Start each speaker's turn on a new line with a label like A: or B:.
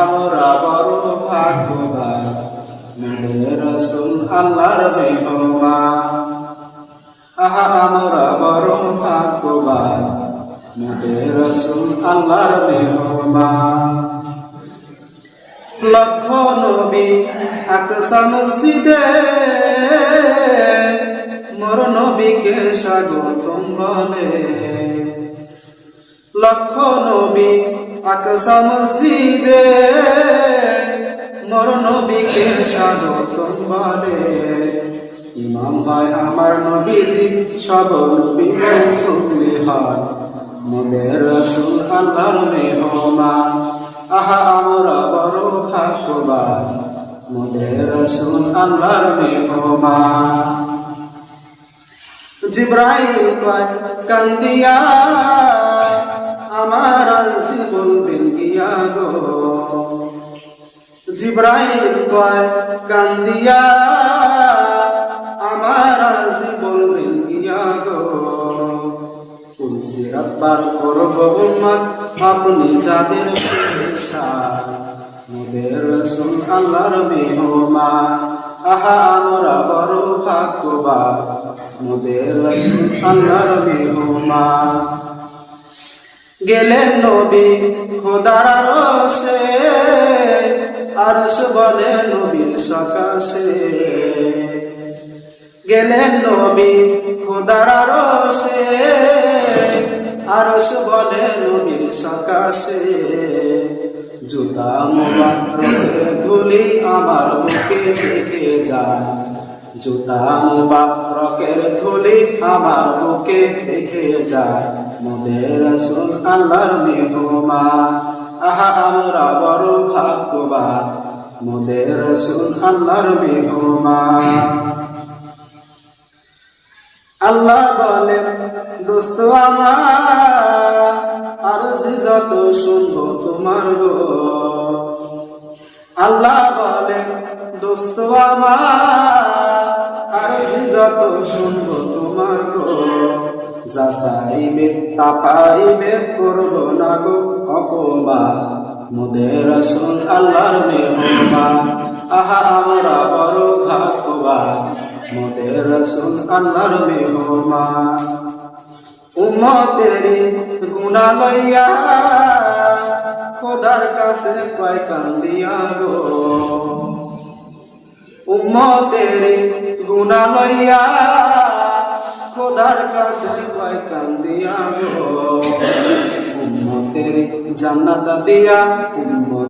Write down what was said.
A: আমরা বড় ভাগ্যবান নূরে রাসূল আল্লাহর মেহমান। আহা আমরা বড় ভাগ্যবান নূরে রাসূল আল্লাহর মেহমান। লক্ষ নবী আকসা মসজিদে মোর নবীকে স্বাগতম বলে। লক্ষ নবী আকসা মসজিদে মোর নবীকে স্বাগতম বলে। ইমাম ভাই আমার নবীজি সব নবী রাসূলি হয় মোদের রাসূল আল্লাহর মেহমান। আহা আমরা বড় ভাগ্যবান মোদের রাসূল আল্লাহর মেহমান। জিবরাইল কয় কান্দিয়া আমার আরশি বলবেন গিয়া গো। জিবরাইল কয় কান্দিয়া আমার আরশি বলবেন গিয়া গো। সিরাত পার করব উম্মত আপনি যাদের পেশান মোদের রাসূল আল্লাহর মেহমান। আহা আমরা বড় ভাগ্যবান মোদের রাসূল আল্লাহর মেহমান। গেলেন নবী খোদার আরশে আরশ বলে নবীর সকাশে। গেলেন নবী খোদার আরশে আরশ বলে নবীর সকাশে। জুতা মুবারকের ধুলি আমার বুকে থেকে যায়। জুতা মুবারকের ধুলি আমার বুকে থেকে যায় মোদের রাসূল আল্লাহর মেহমান। আহা আমরা বড় ভাগ্যবান মোদের রাসূল আল্লাহর মেহমান। আল্লাহ বলেন দোস্ত আমার আরশি যত শুনবো তোমার গো। আল্লাহ বলেন দোস্ত আমার আরশি যত শুনবো তোমার গো। যাচাইবে তাপাইবে করবো না গো অপমান মোদের রাসূল আল্লাহর মেহমান। আহা আমরা বড় ভাগ্যবান মোদের রাসূল আল্লাহর মেহমান। উম্মতের গুনাহ লইয়া খোদার কাছে কয় কান্দিয়া গো। উম্মতের গুনাহ লইয়া খোদার কাছে কয় কান্দিয়া গো। উম্মতের জান্নাত দিয়া